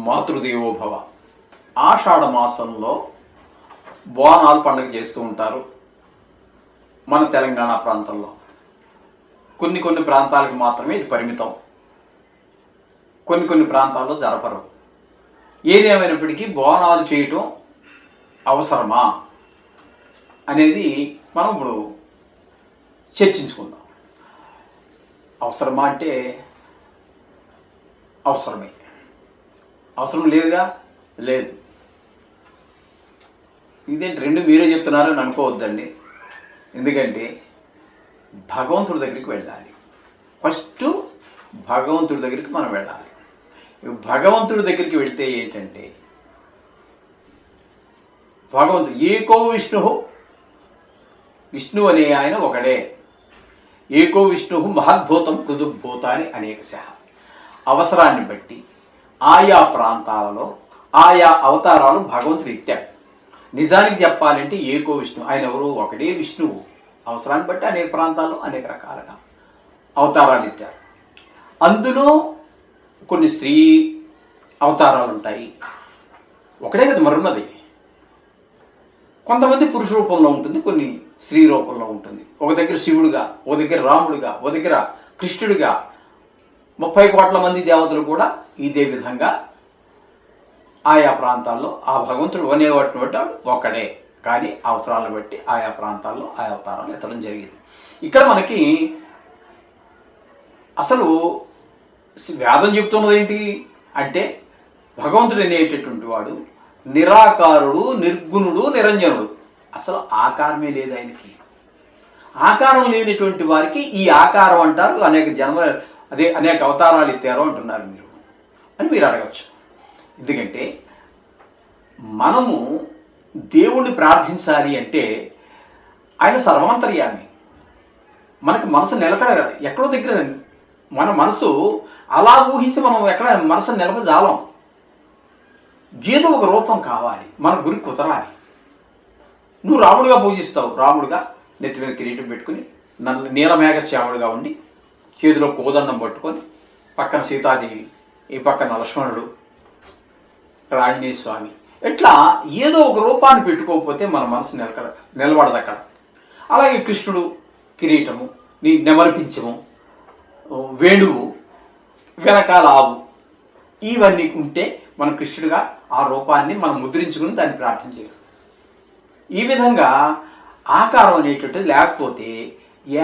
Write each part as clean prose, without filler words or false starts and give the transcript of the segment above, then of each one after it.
మాతృదేవోభవ. ఆషాఢ మాసంలో బోనాలు పండుగ చేస్తూ ఉంటారు మన తెలంగాణ ప్రాంతంలో. కొన్ని ప్రాంతాలకు మాత్రమే ఇది పరిమితం, కొన్ని ప్రాంతాల్లో జరపరు. ఏదేమైనప్పటికీ బోనాలు చేయటం అవసరమా అనేది మనం ఇప్పుడు చర్చించుకుందాం. అవసరమా అంటే అవసరమే, అవసరం లేదుగా లేదు. ఇదేంటి రెండు మీరే చెప్తున్నారని అనుకోవద్దండి. ఎందుకంటే భగవంతుడి దగ్గరికి వెళ్ళాలి. ఫస్ట్ భగవంతుడి దగ్గరికి మనం వెళ్ళాలి. భగవంతుడి దగ్గరికి వెళ్తే ఏంటంటే భగవంతుడు ఏకో విష్ణు అనే ఆయన ఒకడే. ఏకో విష్ణు మహద్భూతం పృథుభూతాని అనేకశః. అవసరాన్ని బట్టి ఆయా ప్రాంతాలలో ఆయా అవతారాలు భగవంతుడు ఎత్తాడు. నిజానికి చెప్పాలంటే ఏకో విష్ణు, ఆయన ఎవరు? ఒకటే విష్ణువు. అవసరాన్ని బట్టి అనేక ప్రాంతాల్లో అనేక రకాలుగా అవతారాలు ఎత్తారు. అందులో కొన్ని స్త్రీ అవతారాలు ఉంటాయి, ఒకటే కదా మరున్నది. కొంతమంది పురుష రూపంలో ఉంటుంది, కొన్ని స్త్రీ రూపంలో ఉంటుంది. ఒక దగ్గర శివుడుగా, ఒక దగ్గర రాముడుగా, ఒక దగ్గర కృష్ణుడిగా, 30 కోట్ల మంది దేవతలు కూడా ఇదే విధంగా ఆయా ప్రాంతాల్లో ఆ భగవంతుడు అనేవాటిని బట్టి ఒక్కడే. కానీ అవసరాలను బట్టి ఆయా ప్రాంతాల్లో ఆయా అవతారాలు ఎత్తడం జరిగింది. ఇక్కడ మనకి అసలు వేదం చెబుతున్నది ఏంటి అంటే భగవంతుడు అనేటటువంటి వాడు నిరాకారుడు, నిర్గుణుడు, నిరంజనుడు. అసలు ఆకారమే లేదు ఆయనకి. ఆకారం లేనిటువంటి వారికి ఈ ఆకారం అంటారు. అనేక అవతారాలు ఎత్తారు అంటున్నారు మీరు అని మీరు అడగచ్చు. ఎందుకంటే మనము దేవుణ్ణి ప్రార్థించాలి అంటే ఆయన సర్వాంతర్యామి. మనకి మనసు నిలకడ ఎక్కడో దగ్గర మన మనసు అలా ఊహించి మనం ఎక్కడ మనసు నిలపజాలం. ఏదో ఒక రూపం కావాలి, మన గురి కుదరాలి. నువ్వు రాముడిగా పూజిస్తావు, రాముడిగా నెత్తి మీద కిరీటం పెట్టుకుని నీలమేఘ శ్యాముడిగా ఉండి చేతిలో కోదండం పట్టుకొని పక్కన సీతాదేవి, ఈ పక్కన లక్ష్మణుడు, ఆంజనేయ స్వామి, ఇట్లా ఏదో ఒక రూపాన్ని పెట్టుకోకపోతే మన మనసు నిలబడదు అక్కడ. అలాగే కృష్ణుడు కిరీటము, నీ నెమలిపించము, వేణువు, వెనకాల ఆవు, ఇవన్నీ ఉంటే మన కృష్ణుడిగా ఆ రూపాన్ని మనం ముద్రించుకుని దాన్ని ప్రార్థన చేయాలి. ఈ విధంగా ఆకారం అనేటువంటిది లేకపోతే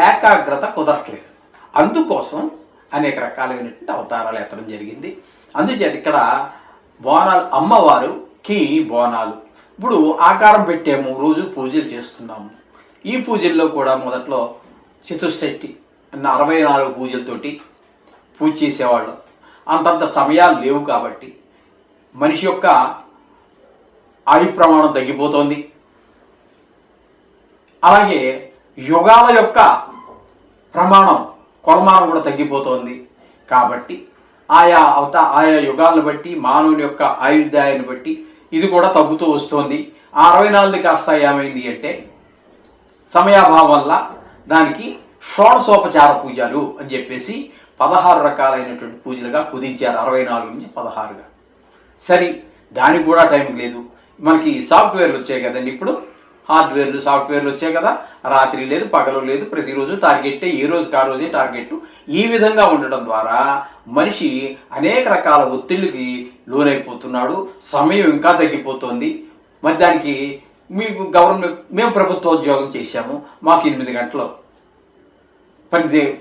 ఏకాగ్రత కుదరట్లేదు. అందుకోసం అనేక రకాలైనటువంటి అవతారాలు ఎత్తడం జరిగింది. అందుచేత ఇక్కడ బోనాలు, అమ్మవారికి బోనాలు. ఇప్పుడు ఆకారం పెట్టాము, రోజు పూజలు చేస్తున్నాము. ఈ పూజల్లో కూడా మొదట్లో చతుష్షష్ఠి అన్న 64 పూజలతోటి పూజ చేసేవాళ్ళు. అంతంత సమయాలు లేవు కాబట్టి మనిషి యొక్క ఆయు ప్రమాణం తగ్గిపోతోంది. అలాగే యుగాల యొక్క కొలమానం కూడా తగ్గిపోతోంది. కాబట్టి ఆయా యుగాలను బట్టి మానవుని యొక్క ఆయుర్దాయాన్ని బట్టి ఇది కూడా తగ్గుతూ వస్తుంది. ఆ 64 కాస్త ఏమైంది అంటే సమయాభావం వల్ల దానికి షోడశోపచార పూజలు అని చెప్పేసి 16 రకాలైనటువంటి పూజలుగా కుదించారు. 64 నుంచి 16గా. సరే, దానికి కూడా టైం లేదు. మనకి సాఫ్ట్వేర్లు వచ్చాయి కదండి. ఇప్పుడు హార్డ్వేర్లు, సాఫ్ట్వేర్లు వచ్చాయి కదా. రాత్రి లేదు, పగలు లేదు, ప్రతిరోజు టార్గెట్టే, ఏ రోజుకి ఆ రోజే టార్గెట్. ఈ విధంగా ఉండడం ద్వారా మనిషి అనేక రకాల ఒత్తిళ్ళకి లోనైపోతున్నాడు. సమయం ఇంకా తగ్గిపోతుంది. మరి దానికి మేము ప్రభుత్వ ఉద్యోగం చేశాము, మాకు 8 గంటలు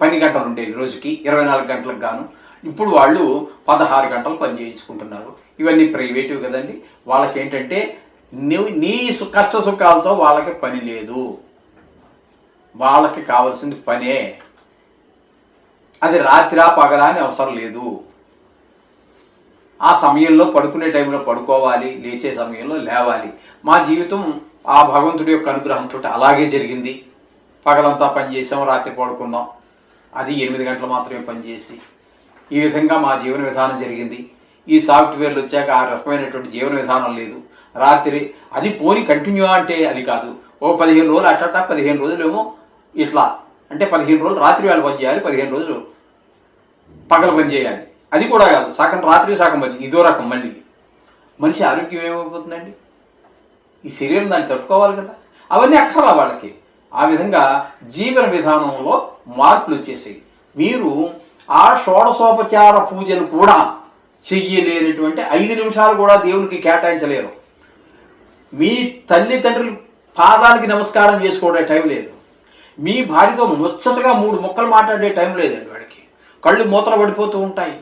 పని గంటలు ఉండేవి రోజుకి, 24 గంటలకు గాను. ఇప్పుడు వాళ్ళు 16 గంటలు పని చేయించుకుంటున్నారు. ఇవన్నీ ప్రైవేటివ్ కదండి. వాళ్ళకేంటంటే నీ కష్ట సుఖాలతో వాళ్ళకి పని లేదు. వాళ్ళకి కావాల్సింది పనే. అది రాత్రా పగలా అని అవసరం లేదు. ఆ సమయంలో పడుకునే టైంలో పడుకోవాలి, లేచే సమయంలో లేవాలి. మా జీవితం ఆ భగవంతుడి యొక్క అనుగ్రహంతో అలాగే జరిగింది. పగలంతా పనిచేసాం, రాత్రి పడుకున్నాం, అది 8 గంటలు మాత్రమే పనిచేసి ఈ విధంగా మా జీవన విధానం జరిగింది. ఈ సాఫ్ట్వేర్లు వచ్చాక ఆ రకమైనటువంటి జీవన విధానం లేదు. రాత్రి అది పోని కంటిన్యూ అంటే అది కాదు. 15 రోజులు అట్ట 15 రోజులేమో ఇట్లా అంటే 15 రోజులు రాత్రి వేళ పని చేయాలి, 15 రోజులు పగల పని చేయాలి. అది కూడా కాదు, సగం రాత్రి సగం పని, ఇదో రకం. మళ్ళీ మనిషి ఆరోగ్యం ఏమైపోతుందండి? ఈ శరీరం దాన్ని తట్టుకోవాలి కదా. అవన్నీ అక్కర్లా వాళ్ళకి. ఆ విధంగా జీవన విధానంలో మార్పులు వచ్చేసాయి. మీరు ఆ షోడశోపచార పూజలు కూడా చెయ్యలేనటువంటి 5 నిమిషాలు కూడా దేవునికి కేటాయించలేరు. మీ తల్లిదండ్రులు పాదానికి నమస్కారం చేసుకోవడే టైం లేదు. మీ భార్యతో ముచ్చటగా 3 ముక్కలు మాట్లాడే టైం లేదండి వాడికి. కళ్ళు మూతలు పడిపోతూ ఉంటాయి.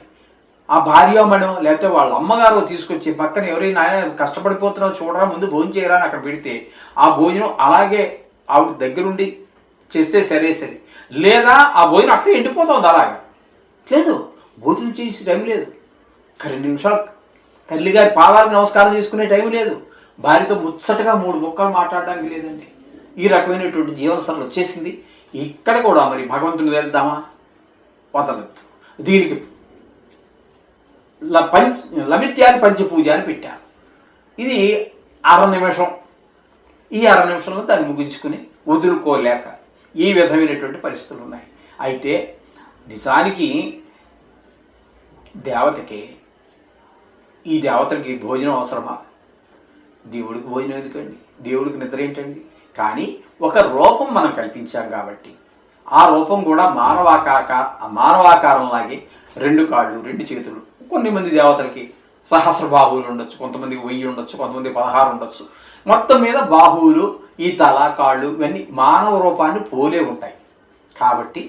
ఆ భార్యామణం లేకపోతే వాళ్ళ అమ్మగారు తీసుకొచ్చి పక్కన ఎవరైనా ఆయన కష్టపడిపోతున్నావు చూడరా, ముందు భోజనం చేయరా అని అక్కడ పెడితే ఆ భోజనం అలాగే ఆవిడ దగ్గరుండి చేస్తే సరే. లేదా ఆ భోజనం అక్కడే ఎండిపోతుంది అలాగా. లేదు, భోజనం చేసే టైం లేదు. 2 నిమిషాలు తల్లిగారి పాదాలకు నమస్కారం చేసుకునే టైం లేదు. భార్యతో ముచ్చటగా 3 ముక్కలు మాట్లాడడానికి లేదండి. ఈ రకమైనటువంటి జీవనశైలి వచ్చేసింది. ఇక్కడ కూడా మరి భగవంతుని వెళ్దామా? వదలద్దు. దీనికి లమిత్యాది పంచపూజ అని పెట్టారు. ఇది 1/2 నిమిషం. ఈ 1/2 నిమిషంలో దాన్ని ముగించుకుని వదులుకోలేక ఈ విధమైనటువంటి పరిస్థితులు ఉన్నాయి. అయితే నిజానికి దేవతకి ఈ దేవతకి భోజనం అవసరమా? దేవుడికి భోజనం ఎందుకండి? దేవుడికి నిద్ర ఏంటండి? కానీ ఒక రూపం మనం కల్పించాం కాబట్టి ఆ రూపం కూడా మానవాకారంలాగే 2 కాళ్ళు 2 చేతులు. కొన్ని మంది దేవతలకి సహస్ర బాహువులు ఉండొచ్చు, కొంతమందికి 1000 ఉండొచ్చు, కొంతమంది 16 ఉండొచ్చు. మొత్తం మీద బాహువులు, ఈ తల, కాళ్ళు ఇవన్నీ మానవ రూపాన్ని పోలే ఉంటాయి. కాబట్టి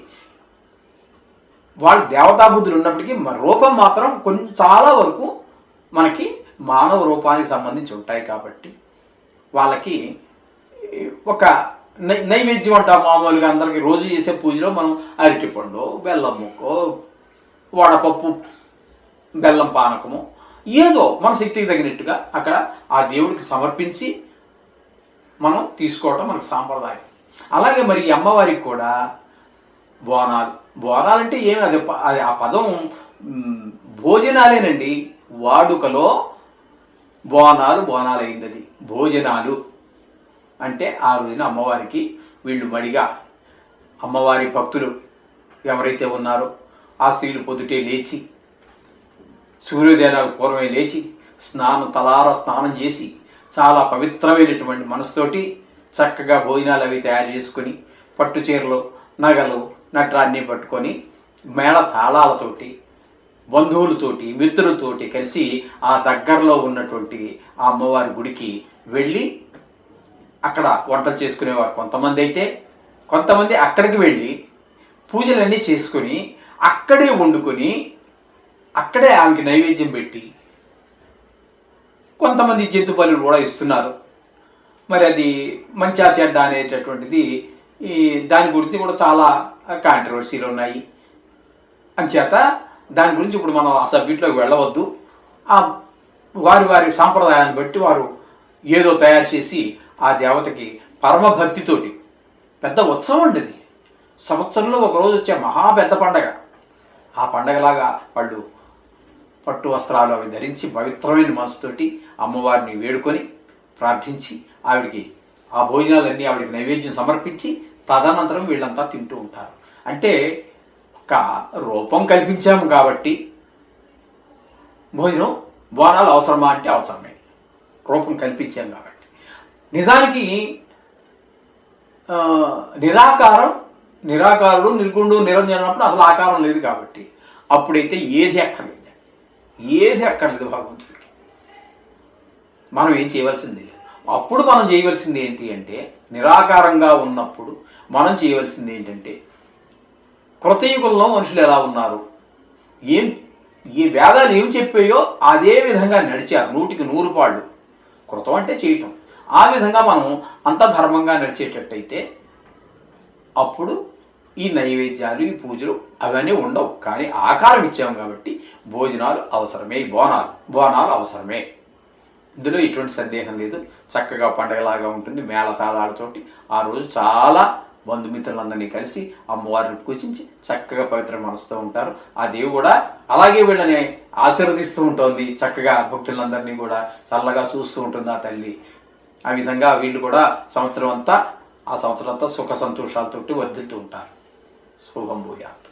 వాళ్ళు దేవతాబుద్ధులు ఉన్నప్పటికీ రూపం మాత్రం కొంచెం చాలా వరకు మనకి మానవ రూపానికి సంబంధించి ఉంటాయి. కాబట్టి వాళ్ళకి ఒక నైవేద్యం అంటాం. మామూలుగా అందరికీ రోజు చేసే పూజలో మనం అరటిపండు, బెల్లం ముక్కో, వడపప్పు, బెల్లం పానకము ఏదో మన శక్తికి తగినట్టుగా అక్కడ ఆ దేవుడికి సమర్పించి మనం తీసుకోవటం మనకు సాంప్రదాయం. అలాగే మరి అమ్మవారికి కూడా బోనాలు అంటే ఏమి అది ఆ పదం భోజనాలేనండి. వాడుకలో బోనాలు అయింది. అది భోజనాలు అంటే ఆ రోజున అమ్మవారికి వీళ్ళు మడిగా అమ్మవారి భక్తులు ఎవరైతే ఉన్నారో ఆ స్త్రీలు పొద్దుటే లేచి సూర్యోదయానికి పూర్వమే లేచి తలార స్నానం చేసి చాలా పవిత్రమైనటువంటి మనసుతోటి చక్కగా భోజనాలు అవి తయారు చేసుకొని పట్టు చీరలు, నగలు, నట్రాన్ని పట్టుకొని మేళ తాళాలతోటి బంధువులతోటి మిత్రులతోటి కలిసి ఆ దగ్గరలో ఉన్నటువంటి ఆ అమ్మవారి గుడికి వెళ్ళి అక్కడ వంటలు చేసుకునేవారు కొంతమంది. అయితే కొంతమంది అక్కడికి వెళ్ళి పూజలన్నీ చేసుకొని అక్కడే వండుకొని అక్కడే ఆమెకి నైవేద్యం పెట్టి కొంతమంది జంతు బలులు కూడా ఇస్తున్నారు. మరి అది మంచా చెడ్డ అనేటటువంటిది దాని గురించి కూడా చాలా కాంట్రవర్సీలు ఉన్నాయి. అంచేత దాని గురించి ఇప్పుడు మనం ఆ సబ్జెక్టులోకి వెళ్ళవద్దు. వారి సాంప్రదాయాన్ని బట్టి వారు ఏదో తయారు చేసి ఆ దేవతకి పరమభక్తితోటి పెద్ద ఉత్సవం అండి. అది సంవత్సరంలో ఒకరోజు వచ్చే మహా పెద్ద పండగ. ఆ పండగలాగా వాళ్ళు పట్టు వస్త్రాలు అవి ధరించి పవిత్రమైన మనసుతోటి అమ్మవారిని వేడుకొని ప్రార్థించి ఆవిడికి ఆ భోజనాలన్నీ ఆవిడికి నైవేద్యం సమర్పించి తదనంతరం వీళ్ళంతా తింటూ ఉంటారు. అంటే ఒక రూపం కల్పించాము కాబట్టి బోనాలు అవసరమా అంటే అవసరమే. రూపం కల్పించాం కాబట్టి. నిజానికి నిరాకారుడు నిర్గుణుడు నిరంజనుడు అన్నప్పుడు అసలు ఆకారం లేదు కాబట్టి అప్పుడైతే ఏది అక్కర్లేదు భగవంతుడికి. మనం ఏం చేయవలసింది లేదు. అప్పుడు మనం చేయవలసింది ఏంటి అంటే నిరాకారంగా ఉన్నప్పుడు మనం చేయవలసింది ఏంటంటే కృతయుగంలో మనుషులు ఎలా ఉన్నారు, ఈ వేదాలు ఏం చెప్పాయో అదే విధంగా నడిచారు 100కి 100 పాళ్ళు. కృతం అంటే చేయటం. ఆ విధంగా మనం అంత ధర్మంగా నడిచేటట్టయితే అప్పుడు ఈ నైవేద్యాలు, ఈ పూజలు అవన్నీ ఉండవు. కానీ ఆకారం ఇచ్చాము కాబట్టి భోజనాలు అవసరమే, బోనాలు అవసరమే. ఇందులో ఎటువంటి సందేహం లేదు. చక్కగా పండగలాగా ఉంటుంది. మేళతాళాలతోటి ఆ రోజు చాలా బంధుమిత్రులందరినీ కలిసి అమ్మవారిని పూజించి చక్కగా పవిత్ర మనసుతో ఉంటారు. ఆ దేవి కూడా అలాగే వీళ్ళని ఆశీర్వదిస్తూ ఉంటుంది. చక్కగా భక్తులందరినీ కూడా చల్లగా చూస్తూ ఉంటుంది ఆ తల్లి. ఆ విధంగా వీళ్ళు కూడా సంవత్సరం అంతా సుఖ సంతోషాలతోటి వర్ధిల్తూ ఉంటారు. శుభం భూయాత్.